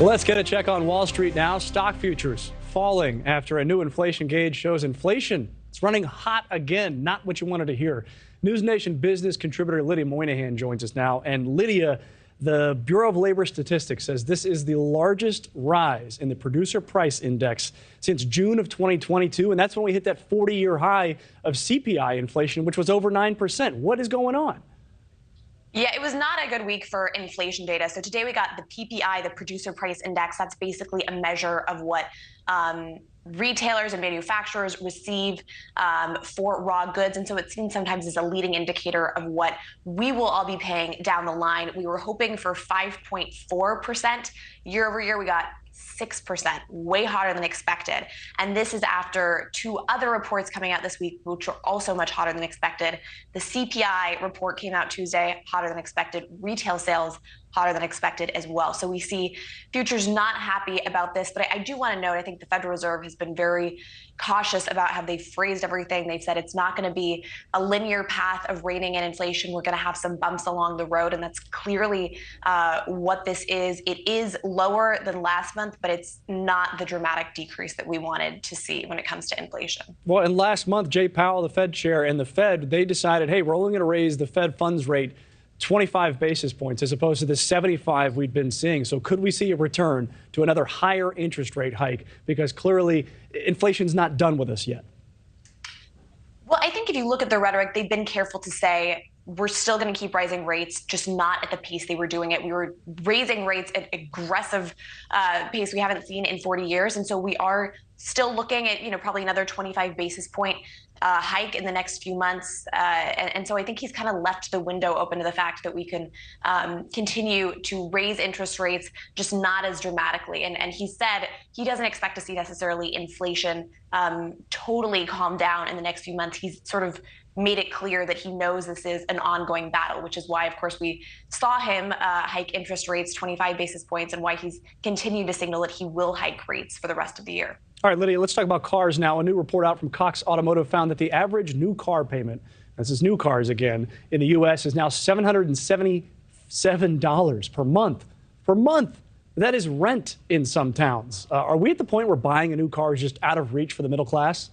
Well, let's get a check on Wall Street now. Stock futures falling after a new inflation gauge shows inflation. It's running hot again, not what you wanted to hear. NewsNation business contributor Lydia Moynihan joins us now. And Lydia, the Bureau of Labor Statistics says this is the largest rise in the producer price index since June of 2022. And that's when we hit that 40-year high of CPI inflation, which was over 9%. What is going on? Yeah, it was not a good week for inflation data. So today we got the PPI, the producer price index. That's basically a measure of what retailers and manufacturers receive for raw goods. And so it's seen sometimes as a leading indicator of what we will all be paying down the line. We were hoping for 5.4% year over year. We got 6%, way hotter than expected. And this is after two other reports coming out this week, which are also much hotter than expected. The CPI report came out Tuesday, hotter than expected. Retail sales, hotter than expected as well. So we see futures not happy about this. But I do want to note, I think the Federal Reserve has been very cautious about how they've phrased everything. They've said it's not going to be a linear path of reining in inflation. We're going to have some bumps along the road. And that's clearly what this is. It is lower than last month, but it's not the dramatic decrease that we wanted to see when it comes to inflation. Well, and last month, Jay Powell, the Fed chair, and the Fed, they decided, hey, we're only going to raise the Fed funds rate 25 basis points as opposed to the 75 we'd been seeing. So could we see a return to another higher interest rate hike? Because clearly inflation's not done with us yet. Well, I think if you look at the rhetoric, they've been careful to say we're still going to keep rising rates, just not at the pace they were doing it. We were raising rates at aggressive pace we haven't seen in 40 years. And so we are still looking at, probably another 25 basis point hike in the next few months. And so I think he's kind of left the window open to the fact that we can continue to raise interest rates, just not as dramatically. And he said he doesn't expect to see necessarily inflation totally calm down in the next few months. He's sort of made it clear that he knows this is an ongoing battle, which is why, of course, we saw him hike interest rates 25 basis points and why he's continued to signal that he will hike rates for the rest of the year. All right, Lydia, let's talk about cars now. A new report out from Cox Automotive found that the average new car payment, this is new cars again, in the U.S. is now $777 per month. Per month. That is rent in some towns. Are we at the point where buying a new car is just out of reach for the middle class?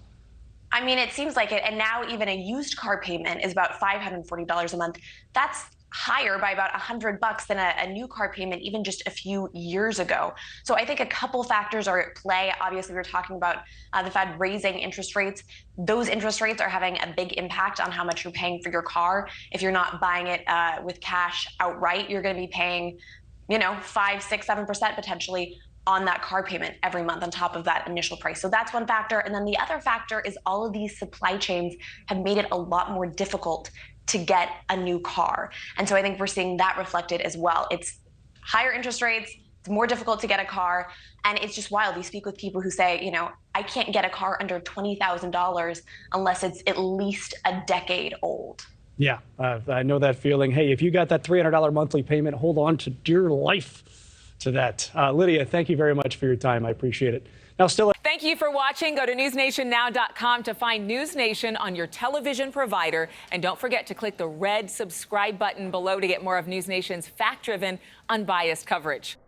I mean, it seems like it. And now even a used car payment is about $540 a month. That's higher by about $100 than a new car payment even just a few years ago. So I think a couple factors are at play. Obviously, we're talking about the Fed raising interest rates. Those interest rates are having a big impact on how much you're paying for your car. If you're not buying it with cash outright, you're going to be paying, 5, 6, 7% potentially on that car payment every month on top of that initial price. So that's one factor. And then the other factor is all of these supply chains have made it a lot more difficult to get a new car. And so I think we're seeing that reflected as well. It's higher interest rates, it's more difficult to get a car. And it's just wild. You speak with people who say, I can't get a car under $20,000 unless it's at least a decade old. Yeah, I know that feeling. Hey, if you got that $300 monthly payment, hold on to dear life to that. Lydia, thank you very much for your time. I appreciate it. Now, still. Thank you for watching. Go to newsnationnow.com to find NewsNation on your television provider. And don't forget to click the red subscribe button below to get more of NewsNation's fact-driven, unbiased coverage.